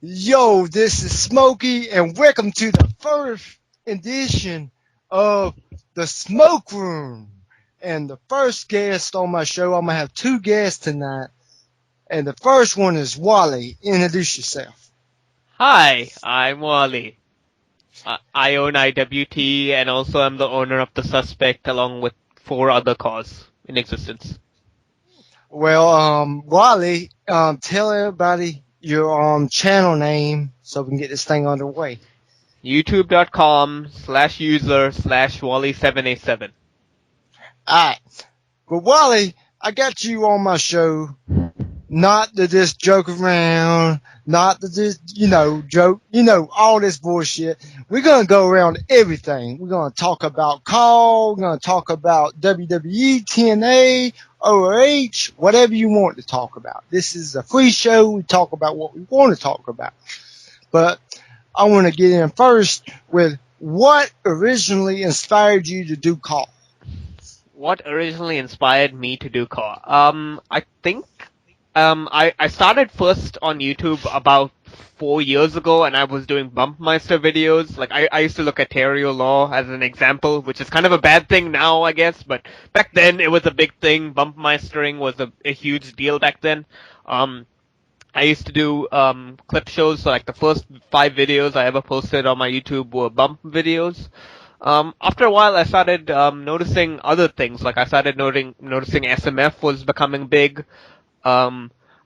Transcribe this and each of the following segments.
Yo, this is Smokey, and welcome to the first edition of the Smoke Room. And the first guest on my show, I'm gonna have two guests tonight, and the first one is Wally. Introduce yourself. Hi, I'm Wally. I own IWT and also am the owner of The Suspect along with four other cars in existence. Well, Wally, tell everybody your channel name so we can get this thing underway. YouTube.com/user/Wally787. Alright, but Wally, I got you on my show not to just joke around, not to just, joke, all this bullshit. We're going to go around everything. We're going to talk about Call, we're going to talk about WWE, TNA, OH, whatever you want to talk about. This is a free show. We talk about what we want to talk about. But I want to get in first with what originally inspired you to do Call. What originally inspired me to do car? I think I started first on YouTube about 4 years ago, and I was doing Bumpmeister videos. Like, I used to look at Terrio Law as an example, which is kind of a bad thing now, I guess, but back then it was a big thing. Bumpmeistering was a huge deal back then. I used to do clip shows, so like the first 5 videos I ever posted on my YouTube were bump videos. After a while, I started noticing other things. Like, I started noticing SMF was becoming big.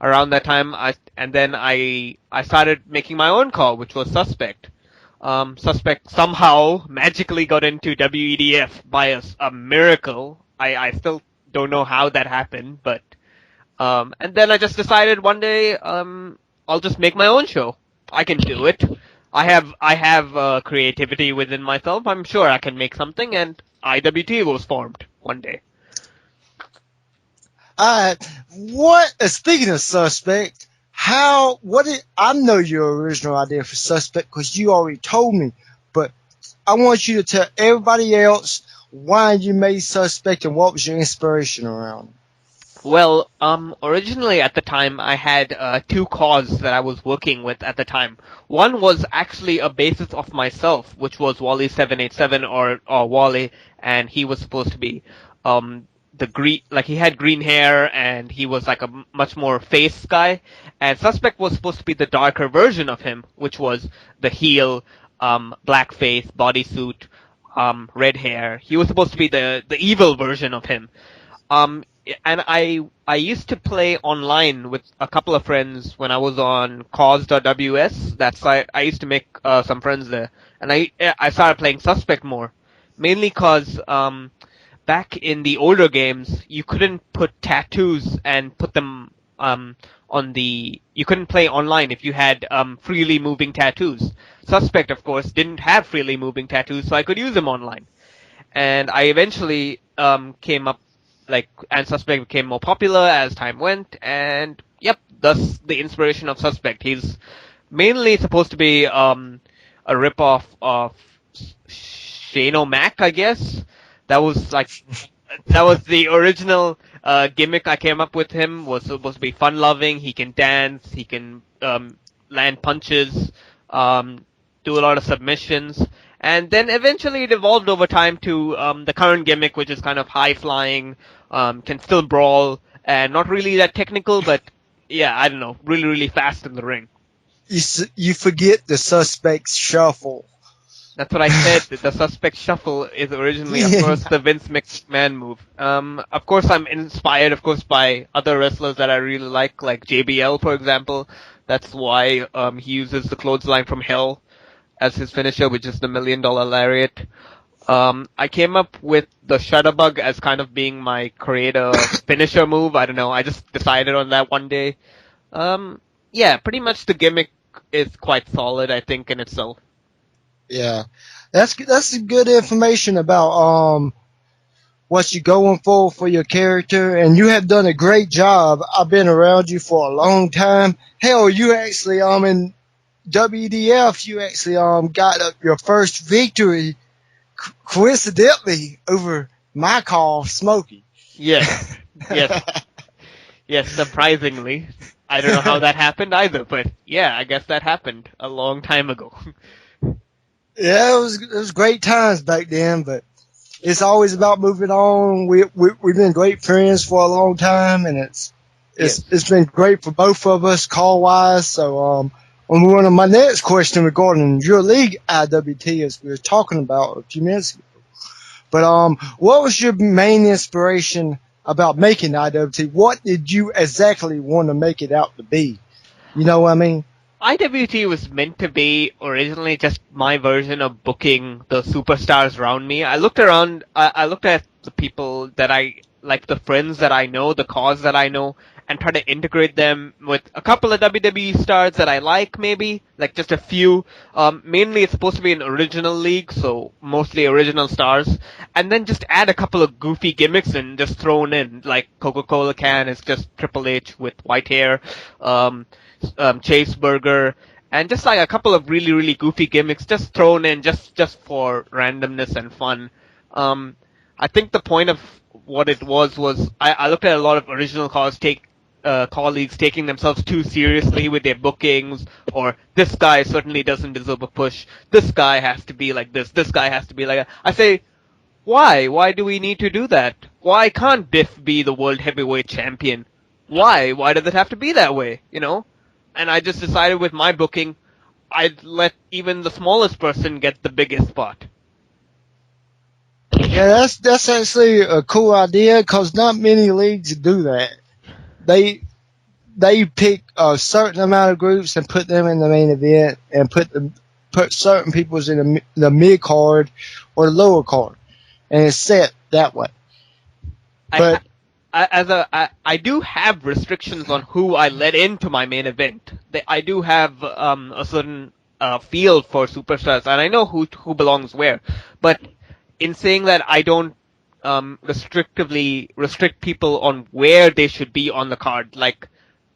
Around that time, and then I started making my own call, which was Suspect. Suspect somehow magically got into WEDF by a miracle. I still don't know how that happened, but and then I just decided one day I'll just make my own show. I can do it. I have creativity within myself. I'm sure I can make something, and IWT was formed one day. Speaking of Suspect, I know your original idea for Suspect because you already told me, but I want you to tell everybody else why you made Suspect and what was your inspiration around it. Well, originally at the time I had two cause that I was working with at the time. One was actually a basis of myself, which was Wally787 or Wally, and he was supposed to be the green, like he had green hair and he was like a much more face guy. And Suspect was supposed to be the darker version of him, which was the heel, black face, bodysuit, red hair. He was supposed to be the evil version of him. And I used to play online with a couple of friends when I was on cause.ws. I used to make some friends there, and I started playing Suspect more, mainly cause back in the older games you couldn't put tattoos and put them you couldn't play online if you had freely moving tattoos. Suspect, of course, didn't have freely moving tattoos, so I could use them online. And I eventually came up, and Suspect became more popular as time went, and yep, thus the inspiration of Suspect. He's mainly supposed to be a ripoff of Shane O'Mac, I guess. That was like that was the original gimmick I came up with. Him was supposed to be fun-loving. He can dance. He can land punches, do a lot of submissions, and then eventually it evolved over time to the current gimmick, which is kind of high-flying, can still brawl, and not really that technical, but yeah, I don't know, really, really fast in the ring. You forget the Suspect's shuffle. That's what I said. The Suspect Shuffle is originally, of course, the Vince McMahon move. Of course, I'm inspired, of course, by other wrestlers that I really like JBL, for example. That's why he uses the clothesline from hell as his finisher, which is the $1 Million Lariat. I came up with the Shutterbug as kind of being my creator finisher move. I don't know. I just decided on that one day. Yeah, pretty much the gimmick is quite solid, I think, in itself. Yeah, that's good information about what you're going for your character, and you have done a great job. I've been around you for a long time. Hell, you actually in WDF, you actually got your first victory coincidentally over my call, Smokey. Yes, yes, yes. Surprisingly. I don't know how that happened either, but yeah, I guess that happened a long time ago. Yeah, it was great times back then, but it's always about moving on. We've been great friends for a long time, and it's Yes. it's it's been great for both of us call wise. So on one of my next question regarding your league IWT, as we were talking about a few minutes ago. But what was your main inspiration about making IWT? What did you exactly want to make it out to be? You know what I mean? IWT was meant to be originally just my version of booking the superstars around me. I looked around, I looked at the people that I, like the friends that I know, the cause that I know, and try to integrate them with a couple of WWE stars that I like, maybe, like just a few. Mainly it's supposed to be an original league, so mostly original stars. And then just add a couple of goofy gimmicks and just thrown in, like Coca-Cola can is just Triple H with white hair. Chase Burger, and just like a couple of really, really goofy gimmicks just thrown in just for randomness and fun. I think the point of what it was I looked at a lot of original colleagues taking themselves too seriously with their bookings, or this guy certainly doesn't deserve a push. This guy has to be like this. This guy has to be like that. I say, why? Why do we need to do that? Why can't Biff be the world heavyweight champion? Why? Why does it have to be that way? You know? And I just decided with my booking, I'd let even the smallest person get the biggest spot. Yeah, that's actually a cool idea because not many leagues do that. They they pick a certain amount of groups and put them in the main event and put certain people's in the mid card or the lower card, and it's set that way. But I do have restrictions on who I let into my main event. I do have a certain field for superstars, and I know who belongs where. But in saying that, I don't restrictively restrict people on where they should be on the card. Like,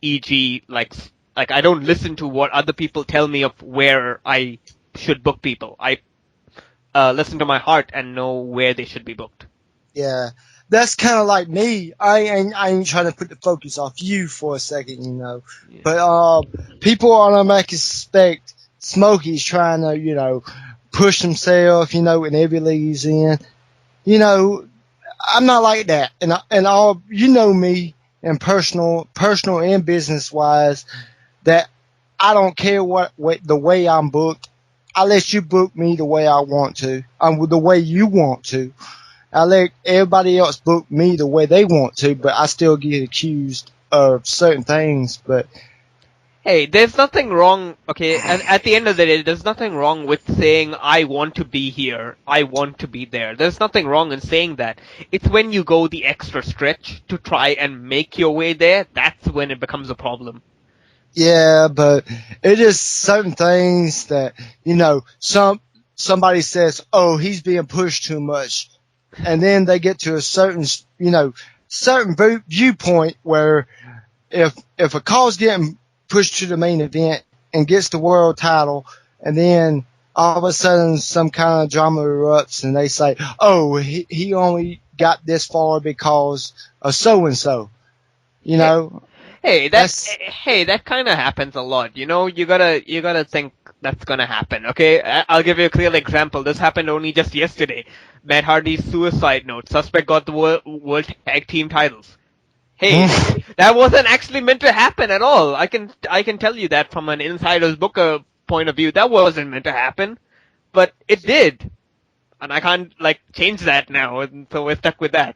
e.g., like I don't listen to what other people tell me of where I should book people. I listen to my heart and know where they should be booked. yeah, that's kind of like me. I ain't trying to put the focus off you for a second, you know. Yeah. But people automatically suspect Smokey's trying to, you know, push himself, you know, in every league he's in. You know, I'm not like that, and all you know me, and personal and business wise, that I don't care what the way I'm booked. I let you book me the way I want to. The way you want to. I let everybody else book me the way they want to, but I still get accused of certain things. But Hey, there's nothing wrong, okay, at the end of the day, there's nothing wrong with saying, I want to be here, I want to be there. There's nothing wrong in saying that. It's when you go the extra stretch to try and make your way there, that's when it becomes a problem. yeah, but it is certain things that, you know, somebody says, oh, he's being pushed too much. And then they get to a certain, you know, certain viewpoint where if a call's getting pushed to the main event and gets the world title, and then all of a sudden some kind of drama erupts and they say, oh, he only got this far because of so and so, you know. Hey, that kind of happens a lot. You know, you gotta think that's gonna happen. Okay, I'll give you a clear example. This happened only just yesterday. Matt Hardy's suicide note. Suspect got the world tag team titles. Hey, that wasn't actually meant to happen at all. I can tell you that from an insider's booker point of view. That wasn't meant to happen, but it did, and I can't change that now. And so we're stuck with that.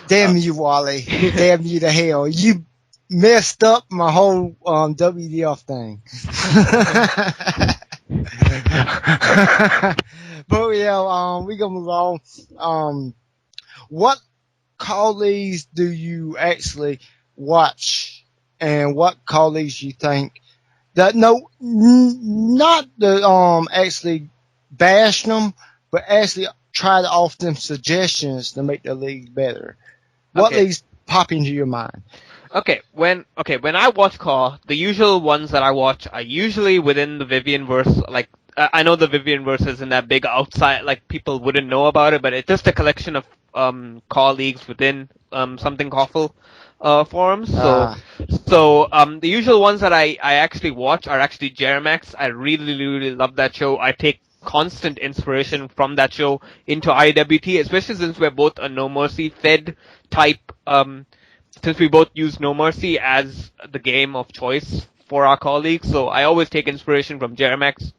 Damn you, Wally. Damn you to hell. You messed up my whole WDF thing. But yeah, we gonna move on. What colleagues do you actually watch, and what colleagues you think that not the actually bash them, but actually try to offer them suggestions to make the league better? What Okay. leagues pop into your mind? Okay, when I watch Claw, the usual ones that I watch are usually within the Vivian verse. Like, I know the Vivian verse isn't that big outside, like people wouldn't know about it, but it's just a collection of colleagues within something awful. forums. Ah, The usual ones that I actually watch are actually Jeremax. I really, really love that show. I take constant inspiration from that show into IWT, especially since we're both a No Mercy fed type, since we both use No Mercy as the game of choice for our colleagues. So I always take inspiration from Jeremax.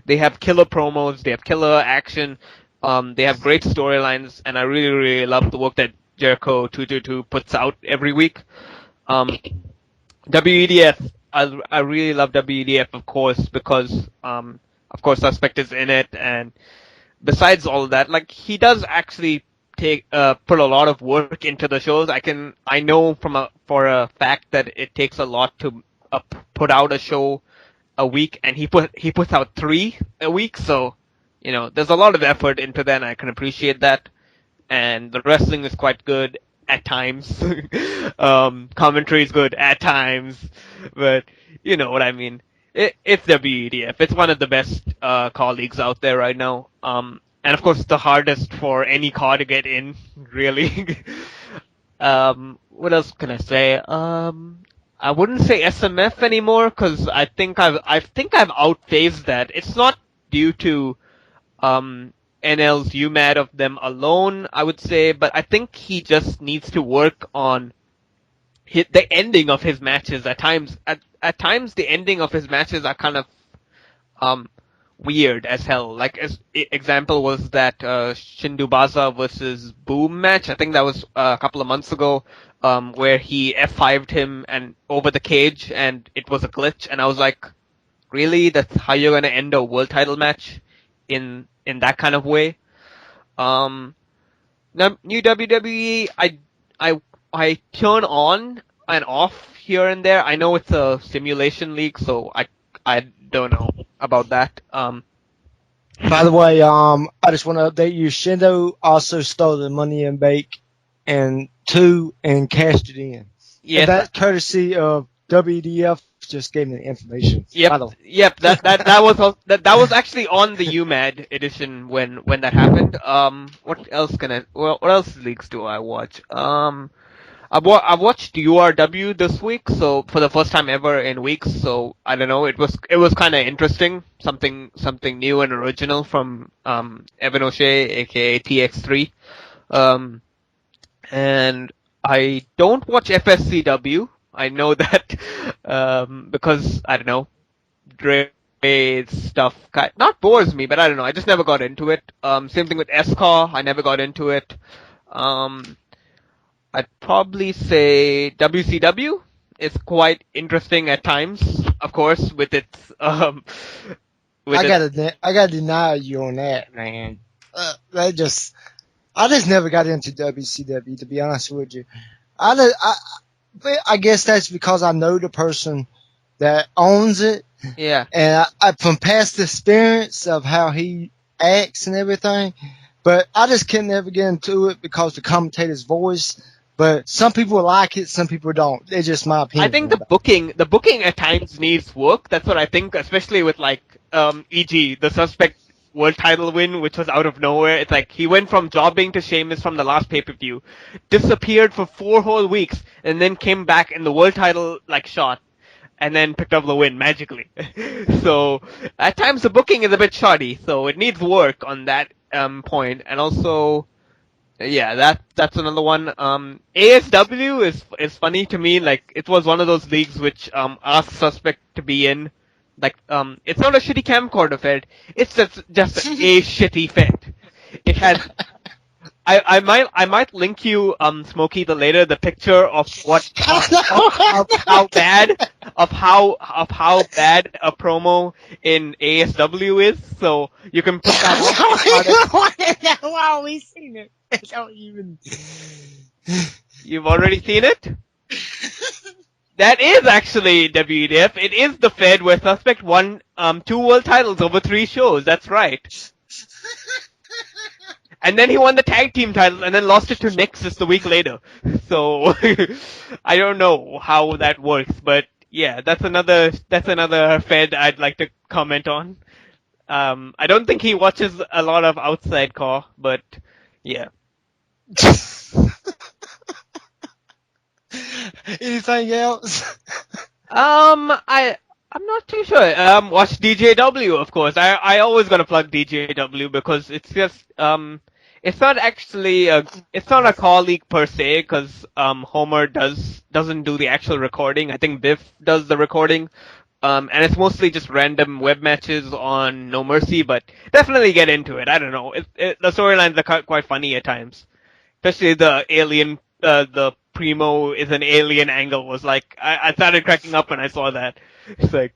They have killer promos, they have killer action, they have great storylines, and I really, really love the work that Jericho 222 puts out every week. Um, WEDF, I really love WEDF, of course, because, of course, Suspect is in it, and besides all of that, like, he does actually put a lot of work into the shows. I know for a fact that it takes a lot to put out a show a week, and he puts out 3 a week, so, there's a lot of effort into that, and I can appreciate that. And the wrestling is quite good at times. Commentary is good at times, but you know what I mean. It's WEDF. It's one of the best colleagues out there right now. And of course, the hardest for any car to get in, really. What else can I say? I wouldn't say SMF anymore because I think I've outphased that. It's not due to NL's UMAD of them alone, I would say, but I think he just needs to work on the ending of his matches. At times, the ending of his matches are kind of um weird as hell. Like example was that Shindubaza versus Boom match. I think that was a couple of months ago, where he F5'd him and over the cage, and it was a glitch. And I was like, really? That's how you're gonna end a world title match in that kind of way? Um, New WWE, I turn on and off here and there. I know it's a simulation league, so I don't know about that. by the way, I just want to update you. Shindo also stole the Money in Bank and 2 and cashed it in. Yes. And that courtesy of WDF just gave me the information. Yep. That was actually on the UMAD edition when that happened. What else leagues do I watch? I've watched URW this week, so for the first time ever in weeks. So I don't know. It was kind of interesting, something new and original from Evan O'Shea, aka TX3. And I don't watch FSCW. I know that because I don't know, Dre stuff not bores me, but I don't know. I just never got into it. Same thing with SCAR. I never got into it. I'd probably say WCW is quite interesting at times, of course, with its I gotta deny you on that, man. I just never got into WCW, to be honest with you. But I guess that's because I know the person that owns it. Yeah. And I from past experience of how he acts and everything. But I just can never get into it because the commentator's voice. But some people like it, some people don't. It's just my opinion. I think the booking at times needs work. That's what I think, especially with like, e.g. the Suspect world title win, which was out of nowhere. It's like he went from jobbing to Sheamus from the last pay-per-view, disappeared for 4 whole weeks, and then came back in the world title like shot, and then picked up the win magically. So at times the booking is a bit shoddy, so it needs work on that point. And also, yeah, that's another one. ASW is funny to me. Like, it was one of those leagues which asked Suspect to be in. Like, it's not a shitty camcorder fed. It's just a shitty fed. It has. I might link you, Smokey, the picture of how bad a promo in ASW is. So you can put that. Wow, we've seen it. Don't even. You've already seen it? That is actually WDF. It is the Fed where Suspect won 2 world titles over 3 shows. That's right. And then he won the tag team title and then lost it to Nexus the week later. So I don't know how that works, but yeah, that's another Fed I'd like to comment on. I don't think he watches a lot of Outside Core, but yeah. Anything else? I'm not too sure. Watch DJW, of course. I always gonna plug DJW because it's just it's not actually it's not a colleague per se because Homer doesn't do the actual recording. I think Biff does the recording. And it's mostly just random web matches on No Mercy, but definitely get into it. I don't know. The storylines are quite funny at times, especially the alien, the Primo is an alien angle was like, I started cracking up when I saw that. It's like,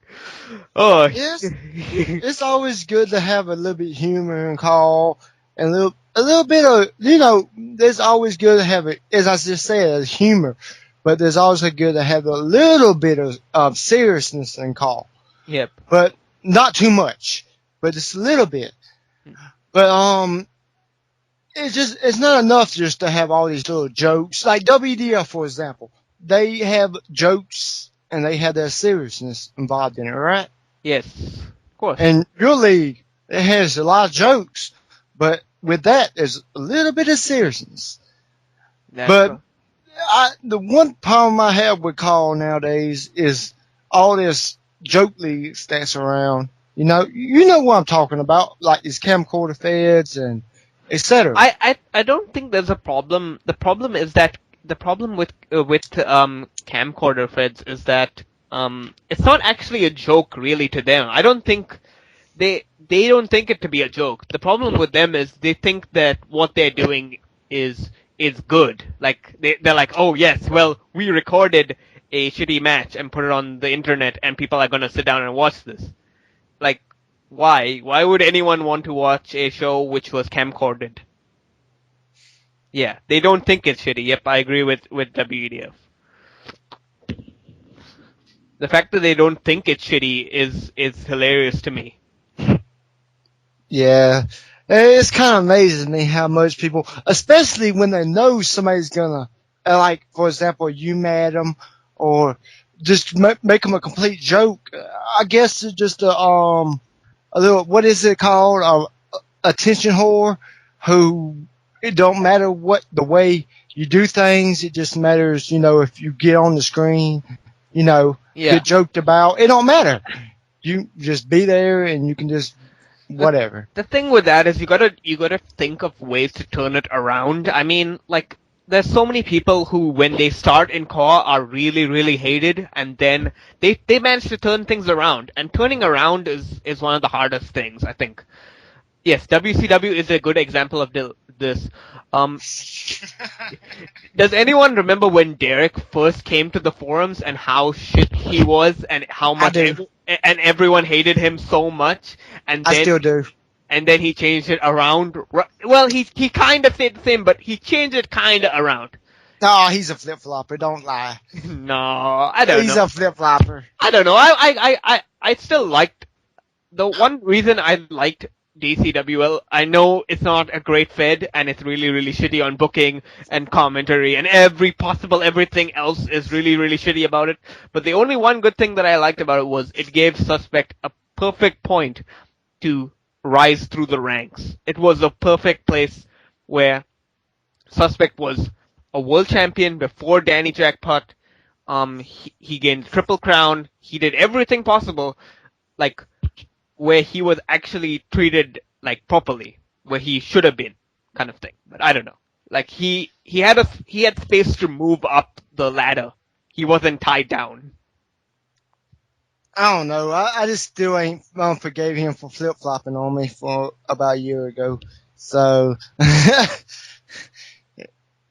oh. It's always good to have a little bit of humor and call and a little bit of, there's always good to have it, as I just said, humor, but there's also good to have a little bit of seriousness in call, Yep. but not too much, but just a little bit. But, it's not enough just to have all these little jokes. Like WDF, for example, they have jokes and they have their seriousness involved in it, right? Yes. Of course. And your league, it has a lot of jokes, but with that, there's a little bit of seriousness. But the one problem I have with call nowadays is all this joke leagues that's around. You know what I'm talking about, like these camcorder feds and etc. I don't think there's a problem. The problem is that the problem with camcorder feds is that it's not actually a joke really to them. I don't think they don't think it to be a joke. The problem with them is they think that what they're doing is good. Like they're like, oh yes, well we recorded a shitty match and put it on the internet and people are gonna sit down and watch this. Like, why? Why would anyone want to watch a show which was camcorded? Yeah, they don't think it's shitty. Yep, I agree with WEDF. The fact that they don't think it's shitty is hilarious to me. Yeah. It's kind of amazing me how much people, especially when they know somebody's gonna, like, for example, you mad them or just make them a complete joke. I guess it's just a little, what is it called? Attention whore who, it don't matter what, the way you do things. It just matters, if you get on the screen, get joked about. It don't matter. You just be there and you can just, whatever. The thing with that is you gotta think of ways to turn it around. I mean, like, there's so many people who, when they start in core, are really, really hated, and then they manage to turn things around. And turning around is one of the hardest things, I think. Yes, WCW is a good example of this. Does anyone remember when Derek first came to the forums and how shit he was and how much and everyone hated him so much? And then, I still do. And then he changed it around. Well, he kind of stayed the same, but he changed it kind of around. No, he's a flip-flopper. Don't lie. No, I don't know. He's a flip-flopper. I don't know. I still liked, the one reason I liked DCWL, I know it's not a great fed and it's really, really shitty on booking and commentary and everything else is really, really shitty about it. But the only one good thing that I liked about it was it gave Suspect a perfect point to rise through the ranks. It was a perfect place where Suspect was a world champion before Danny Jackpot. He gained Triple Crown. He did everything possible, like, where he was actually treated, like, properly, where he should have been, kind of thing. But I don't know. Like, he had space to move up the ladder. He wasn't tied down. I don't know. I just still ain't forgave him for flip-flopping on me for about a year ago. So, it's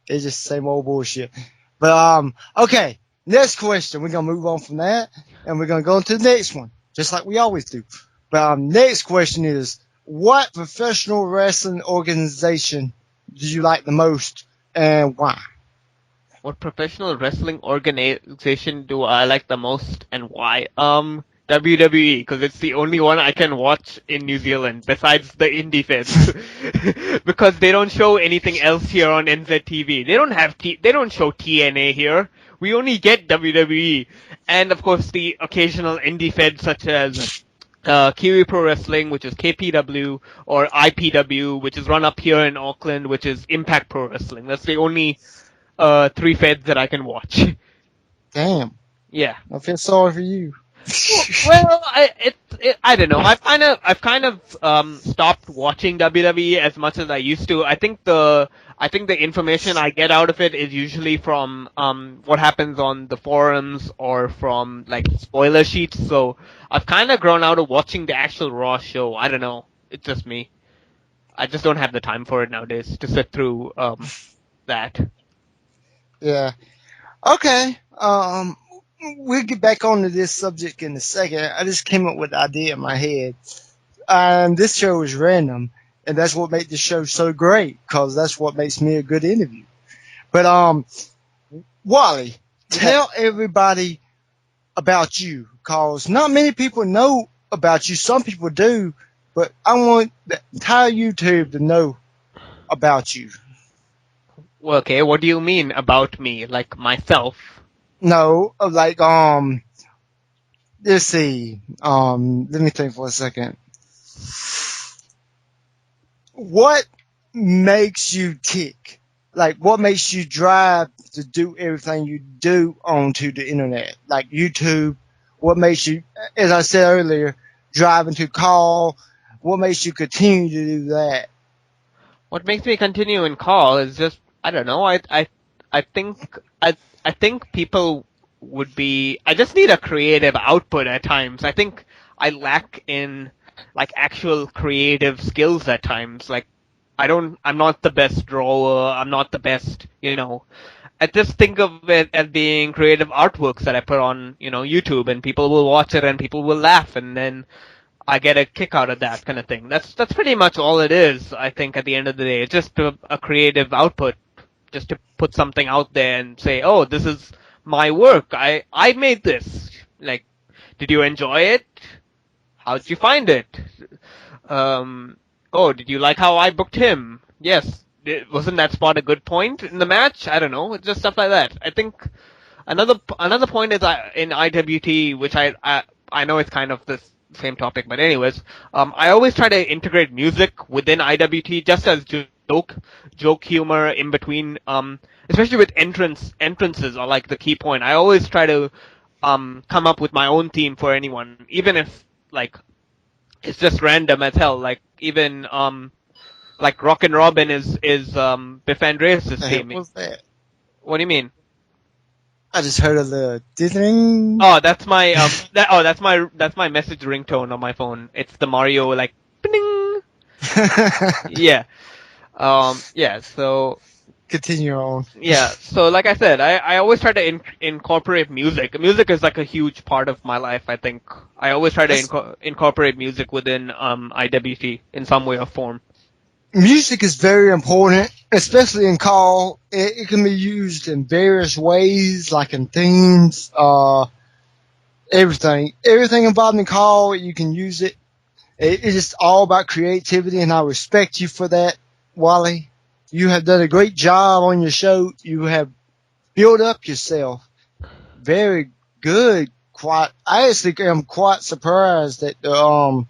just the same old bullshit. But, okay. Next question. We're gonna move on from that, and we're gonna go into the next one, just like we always do. But, next question is, what professional wrestling organization do you like the most, and why? What professional wrestling organization do I like the most and why? WWE, because it's the only one I can watch in New Zealand besides the indie feds. Because they don't show anything else here on NZTV. They don't show TNA here. We only get WWE. And of course the occasional indie feds such as Kiwi Pro Wrestling, which is KPW, or IPW, which is run up here in Auckland, which is Impact Pro Wrestling. That's the only 3 feds that I can watch. Damn. Yeah. I feel sorry for you. Well, I don't know. I've kind of stopped watching WWE as much as I used to. I think the information I get out of it is usually from what happens on the forums or from like spoiler sheets. So I've kind of grown out of watching the actual Raw show. I don't know. It's just me. I just don't have the time for it nowadays to sit through that. Yeah. Okay. We'll get back onto this subject in a second. I just came up with the idea in my head. And this show is random, and that's what makes the show so great, because that's what makes me a good interview. But Wally, tell everybody about you, because not many people know about you. Some people do, but I want the entire YouTube to know about you. Well, okay, what do you mean about me? Like myself? No, like let's see. Let me think for a second. What makes you tick? Like, what makes you drive to do everything you do onto the internet? Like YouTube, what makes you, as I said earlier, driving to call? What makes you continue to do that? What makes me continue in call is just I don't know. I think I think people would be. I just need a creative output at times. I think I lack in like actual creative skills at times. Like I'm not the best drawer. I'm not the best. I just think of it as being creative artworks that I put on YouTube, and people will watch it and people will laugh, and then I get a kick out of that kind of thing. That's pretty much all it is. I think at the end of the day, it's just a creative output, just to put something out there and say, "Oh, this is my work. I made this." Like, did you enjoy it? How did you find it? Um, oh, did you like how I booked him? Yes. Wasn't that spot a good point in the match? I don't know. It's just stuff like that. I think another point is in IWT, which I know it's kind of the same topic, but anyways, I always try to integrate music within IWT just as joke humor in between, especially with entrances are like the key point. I always try to come up with my own theme for anyone, even if like it's just random as hell. Like even like Rockin' Robin is Biff Andreas' The heck theme. was that? What do you mean? I just heard a little ding. Oh, that's my that's my message ringtone on my phone. It's the Mario like ding. Yeah. Yeah, so Continue on. yeah, so like I said, I always try to incorporate music. Music is like a huge part of my life, I think. I always try to That's- incorporate music within IWT in some way or form. Music is very important, especially in call. It can be used in various ways, like in themes, everything involved in call. You can use it. It's just all about creativity, and I respect you for that, Wally. You have done a great job on your show. You have built up yourself. Very good. I actually am quite surprised at the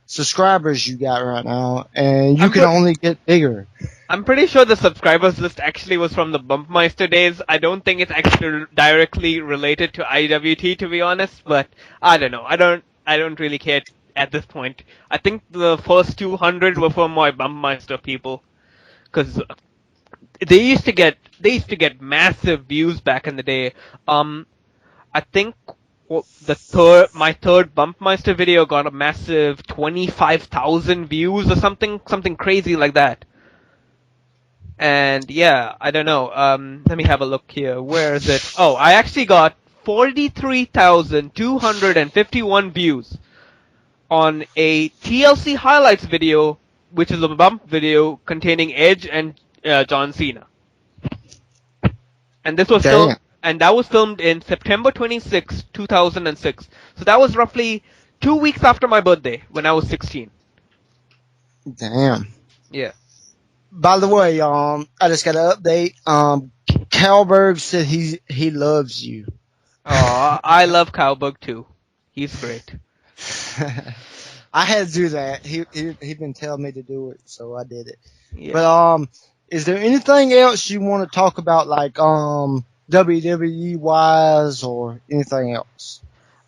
subscribers you got right now, and you can only get bigger. I'm pretty sure the subscribers list actually was from the Bumpmeister days. I don't think it's actually directly related to IWT, to be honest, but I don't know. I don't really care at this point. I think the first 200 were from my Bumpmeister people, because they used to get massive views back in the day. I think my third Bumpmeister video got a massive 25,000 views or something crazy like that. And yeah, I don't know. Let me have a look here. Where is it? Oh, I actually got 43,251 views on a TLC highlights video, which is a bump video containing Edge and John Cena. And this was Damn. that was filmed in September 26, 2006. So that was roughly 2 weeks after my birthday when I was 16. Damn. Yeah. By the way, I just got an update. Calberg said he loves you. Oh, I love Cowbug too. He's great. I had to do that. He been telling me to do it, so I did it. Yeah. But is there anything else you want to talk about, like WWE wise or anything else?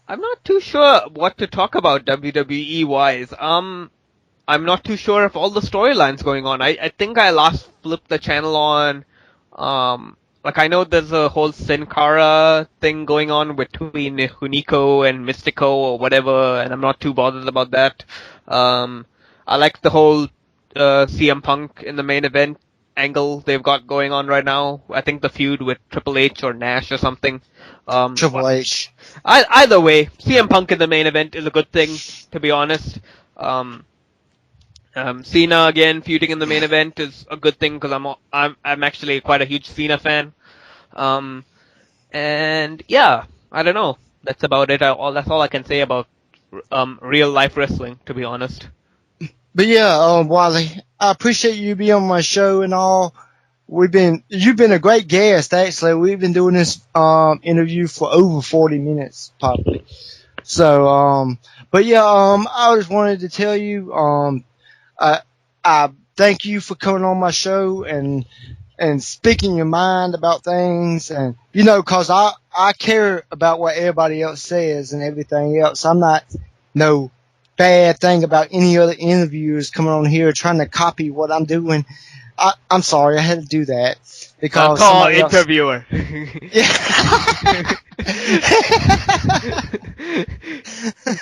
I'm not too sure what to talk about WWE wise. I'm not too sure of all the storylines going on. I think I last flipped the channel on, like I know there's a whole Sin Cara thing going on between Hunico and Mystico or whatever, and I'm not too bothered about that. I like the whole, CM Punk in the main event angle they've got going on right now. I think the feud with Triple H or Nash or something. Triple H. Either way, CM Punk in the main event is a good thing, to be honest. Um, Cena again feuding in the main event is a good thing because I'm actually quite a huge Cena fan. Um, and yeah, I don't know. That's about it. That's all I can say about real life wrestling, to be honest. But yeah, Wally, I appreciate you being on my show and all. You've been a great guest, actually. We've been doing this, interview for over 40 minutes, probably. So, but yeah, I just wanted to tell you, I thank you for coming on my show and speaking your mind about things. And, cause I care about what everybody else says and everything else. I'm not no bad thing about any other interviewers coming on here trying to copy what I'm doing. I'm sorry, I had to do that because Call somebody else. interviewer. Yeah.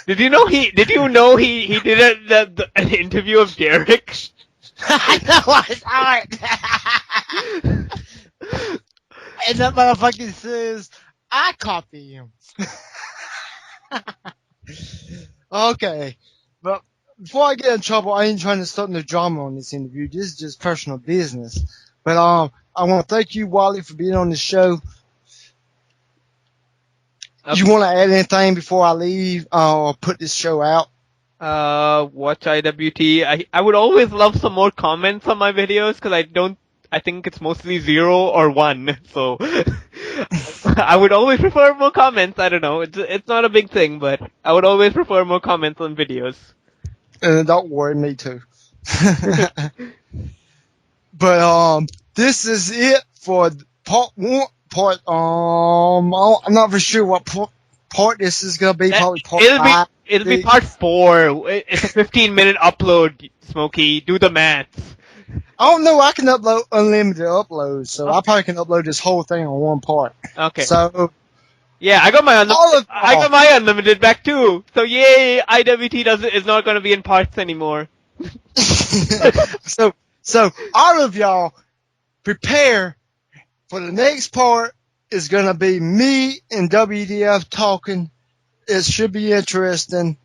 Did you know he did an interview of Derek? I know, I saw it. And that motherfucker says, I copy him. Okay. But before I get in trouble, I ain't trying to start no drama on this interview. This is just personal business. But I want to thank you, Wally, for being on the show. You want to add anything before I leave or put this show out? Watch IWT. I would always love some more comments on my videos because I think it's mostly 0 or 1. So I would always prefer more comments. I don't know. It's not a big thing, but I would always prefer more comments on videos. Don't worry, me too. But this is it for part 1. I'm not for sure what part this is gonna be. Probably part 5. It'll be part 4. It's a 15-minute upload, Smokey. Do the math. I don't know. I can upload unlimited uploads, so I probably can upload this whole thing on one part. Okay. So yeah, I got my unlimited back too. So yay, IWT is not going to be in parts anymore. So all of y'all prepare for the next part. Is going to be me and WDF talking. It should be interesting.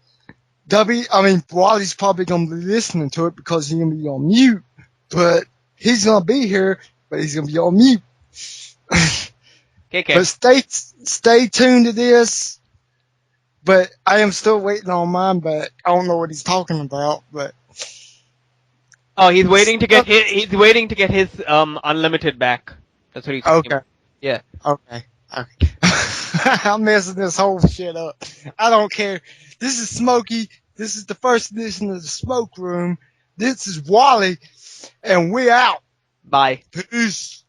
Wally's probably going to be listening to it because he's going to be on mute, but he's going to be here, but he's going to be on mute. Okay. But stay tuned to this. But I am still waiting on mine, but I don't know what he's talking about, but. Oh, he's waiting to get his unlimited back. That's what he's talking about. Yeah. Okay. I'm messing this whole shit up. I don't care. This is Smokey. This is the first edition of the Smoke Room. This is Wally, and we're out. Bye. Peace.